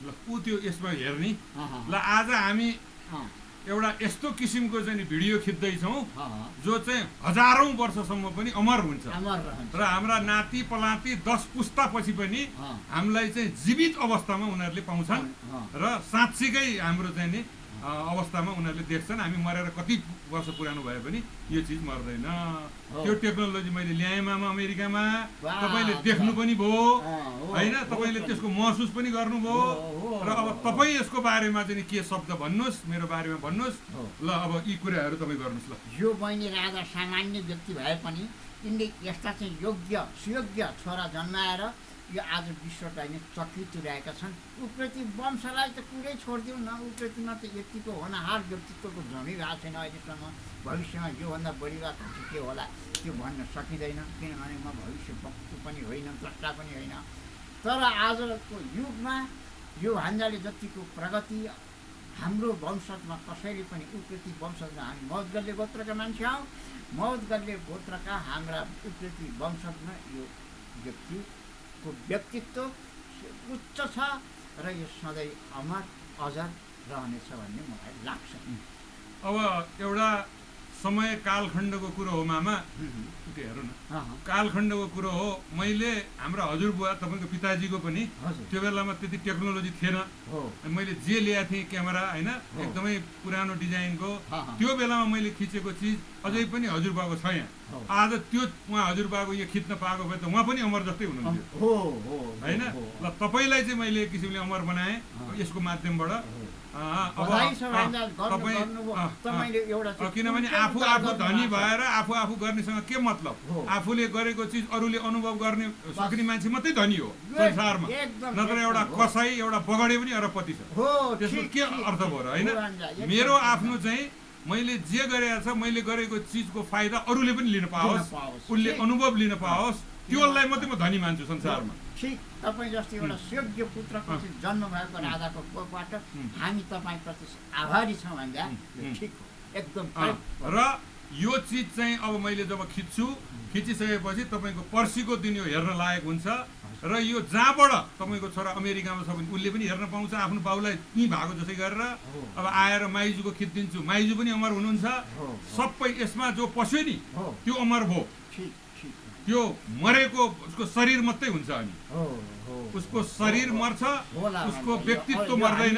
ल ऊ त्यो यसमा हेर्ने ल आज हामी एउटा यस्तो किसिमको चाहिँ भिडियो खिच्दैछौँ जो चाहिँ हजारौं वर्षसम्म पनि अमर हुन्छ र हाम्रा नाति पलाती 10 पुस्तापछि पनि हामीलाई चाहिँ जीवित अवस्थामा उनीहरूले पाउँछन् र साँच्चीकै हाम्रो चाहिँ नि अवस्थामा उनीहरूले देख्छन् हामी मरेर कति वर्ष पुरानो भए पनि यो चिज मर्दैन त्यो टेक्नोलोजी मैले ल्याएँ मामा अमेरिकामा तपाईले देख्नु पनि भयो हैन तपाईले त्यसको महसुस पनि गर्नुभयो र अब तपाई यसको बारेमा चाहिँ के शब्द भन्नुस् मेरो बारेमा भन्नुस् ल अब यी कुराहरू तपाई गर्नुस् ल यो बहिनी राजा सामान्य व्यक्ति भए पनि यिनले यस्ता चाहिँ योग्य सुयोग्य छोरा जन्माएर यो आज विश्वलाई नै चकित तुल्याएका छन् उप्रति वंशलाई त कुरै छोडिदिउँ न उप्रतिमा त यतिको होनहार व्यक्तित्वको जमिरहेको छैन अहिलेसम्म भविष्यमा योभन्दा बढी वा घटी के होला त्यो भन्न सकिँदैन किनभने म भविष्य वक्तु पनि होइन द्रष्टा पनि होइन तर आजको युगमा यो भान्जाले जतिको प्रगति हाम्रो वंशजमा कसैले पनि उप्रति वंशजमा हामी मौत गल्ले गोत्रका मान्छे हौँ मौत गल्ले गोत्रका हाम्रा उप्रति वंशजमा यो व्यक्तिको व्यक्तित्व उच्च छ र यो सधैँ अमर अजर रहनेछ भन्ने मलाई लाग्छ। अब एउटा समय कालखण्डको कुरो हो मामा हेरौँ न कालखण्डको कुरो हो मैले हाम्रो हजुरबुवा तपाईँको पिताजीको पनि त्यो बेलामा त्यति टेक्नोलोजी थिएन मैले जे ल्याएको थिएँ क्यामेरा होइन एकदमै पुरानो डिजाइनको त्यो बेलामा मैले खिचेको चिज अझै पनि हजुरबाको छ यहाँ आज त्यो उहाँ हजुरबाको यो खिच्न पाएको भए त उहाँ पनि अमर जस्तै हुनुहुन्थ्यो होइन ल तपाईँलाई चाहिँ मैले एक किसिमले अमर बनाएँ यसको माध्यमबाट किनभने आफू आफू धनी भएर आफू आफू गर्नेसँग के मतलब आफूले गरेको चिज अरूले अनुभव गर्ने सक्ने मान्छे मात्रै धनी हो संसारमा नत्र एउटा कसाई एउटा बगडे पनि अरबपति छ त्यसको के अर्थ भयो र होइन मेरो आफ्नो चाहिँ मैले जे गरेको छ मैले गरेको चिजको फाइदा अरूले पनि लिन पाओस् उसले अनुभव लिन पाओस् त्योलाई मात्रै म धनी मान्छु संसारमा। ठिक तपाईँ जस्तो एउटा सुयोग्य पुत्रको जन्म भएको राजाको कोखबाट हामी तपाईँप्रति आभारी छौँ भन्दा ठिक हो एकदम। र यो चिज चाहिँ अब मैले जब खिचिसकेपछि तपाईँको पर्सिको दिन यो हेर्न लायक हुन्छ र यो जहाँबाट तपाईँको छोरा अमेरिकामा छ भने उसले पनि हेर्न पाउँछ आफ्नो बाउलाई त्यहीँ भएको जसै गरेर अब आएर माइजूको खिचिदिन्छु माइजू पनि अमर हुनुहुन्छ सबै यसमा जो पस्यो नि त्यो अमर भयो त्यो मरेको उसको शरीर मात्रै हुन्छ अनि उसको शरीर मर्छ उसको व्यक्तित्व मर्दैन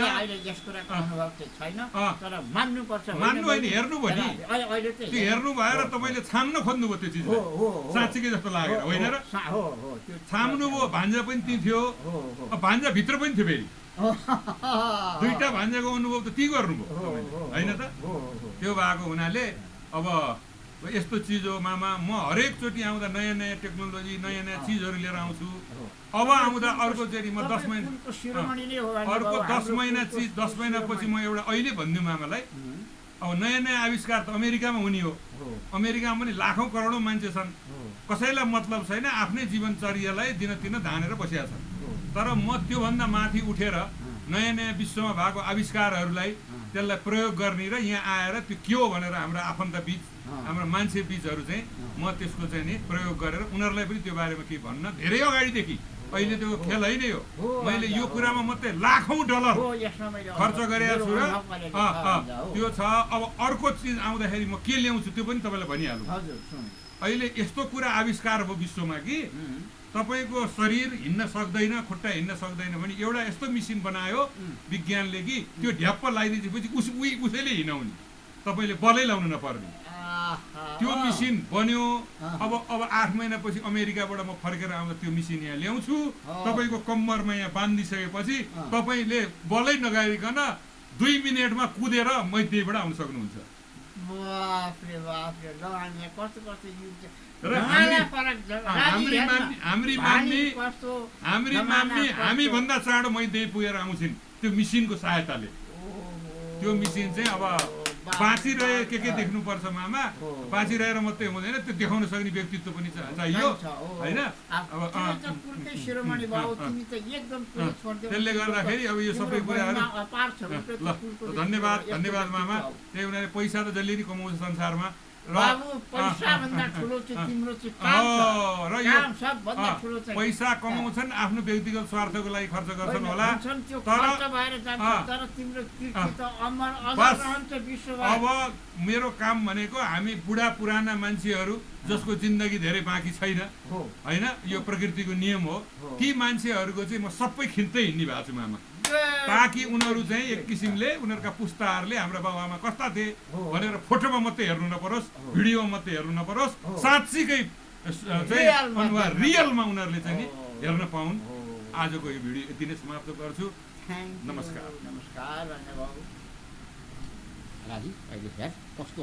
मान्नु होइन हेर्नु भयो नि त्यो हेर्नु भएर तपाईँले छाम्न खोज्नुभयो त्यो चिज साँच्चीकै जस्तो लागेर होइन र छाम्नु भयो भान्जा पनि त्यही थियो भान्जा भित्र पनि थियो फेरि दुईटा भान्जाको अनुभव त ती गर्नुभयो होइन त त्यो भएको हुनाले अब यस्तो चिज हो मामा म हरेकचोटि आउँदा नयाँ नयाँ टेक्नोलोजी नयाँ नयाँ चिजहरू लिएर आउँछु अब आउँदा अर्कोचोटि म 10 महिना चिज 10 महिनापछि म एउटा अहिले भनिदिउँ मामालाई अब नयाँ नयाँ आविष्कार त अमेरिकामा हुने हो अमेरिकामा पनि लाखौँ करोडौँ मान्छे छन् कसैलाई मतलब छैन आफ्नै जीवनचर्यालाई दिनदिन धानेर बसेका छन् तर म त्योभन्दा माथि उठेर नयाँ नयाँ विश्वमा भएको आविष्कारहरूलाई त्यसलाई प्रयोग गर्ने र यहाँ आएर त्यो के हो भनेर हाम्रो आफन्त बीच हाम्रो मान्छे बीचहरू चाहिँ म त्यसको चाहिँ नि प्रयोग गरेर उनीहरूलाई पनि त्यो बारेमा केही भन्न धेरै अगाडिदेखि अहिले त्यो खेल होइन यो मैले यो कुरामा मात्रै लाखौँ डलर खर्च गरेको छु र त्यो छ। अब अर्को चिज आउँदाखेरि म के ल्याउँछु त्यो पनि तपाईँलाई भनिहाल्छु अहिले यस्तो कुरा आविष्कार भयो विश्वमा कि तपाईँको शरीर हिँड्न सक्दैन खुट्टा हिँड्न सक्दैन भने एउटा यस्तो मेसिन बनायो विज्ञानले कि त्यो ढ्याप्प लगाइदिएपछि उसैले हिँडाउने तपाईँले बलै लाउनु नपर्ने त्यो मेसिन बन्यो। अब 8 महिनापछि अमेरिकाबाट म फर्केर आउँदा त्यो मेसिन यहाँ ल्याउँछु तपाईँको कम्मरमा यहाँ बाँधिसकेपछि तपाईँले बलै नगाइकन 2 मिनेटमा कुदेर मैत्रीबाट आउन सक्नुहुन्छ। हामी भन्दा चाँडो मैदेही पुगेर आउँछिन् त्यो मेसिनको सहायताले। त्यो मेसिन चाहिँ अब बाँचिरहे के देख्नुपर्छ मामा बाँचिरहेर मात्रै हुँदैन त्यो देखाउन सक्ने व्यक्तित्व पनि चाहियो होइन। त्यसले गर्दाखेरि अब यो सबै कुराहरू धन्यवाद मामा। त्यही हुनाले पैसा त जसले नि कमाउँछ संसारमा बाबु पैसाभन्दा ठुलो चाहिँ तिम्रो चाहिँ काम छ। र यो काम सबभन्दा ठुलो चाहिँ पैसा कमाउँछन् आफ्नो व्यक्तिगत स्वार्थको लागि खर्च गर्छन् होला, भन्छन् त्यो तर खर्च भएर जान्छ, तर तिम्रो कीर्ति त अमर अजर बस रहन्छ विश्वभर। अब मेरो काम भनेको हामी बुढा पुराना मान्छेहरू जसको जिन्दगी धेरै बाँकी छैन हो होइन, यो प्रकृतिको नियम हो, ती मान्छेहरूको चाहिँ म सबै खिच्दै हिँड्ने भएको छु मामा, ताकि उनीहरू चाहिँ एक किसिमले उनीहरूका पुस्ताहरूले हाम्रा बाबुआमा कस्ता थिए भनेर फोटोमा मात्रै हेर्नु नपरोस्, भिडियोमा मात्रै हेर्नु नपरोस्, साँच्चीकै चाहिँ अनुहार रियलमा उनीहरूले चाहिँ नि हेर्न पाउन्। आजको यो भिडियो यति नै समाप्त गर्छु। नमस्कार। नमस्कार बाबु राजी। अहिले हेर कस्तो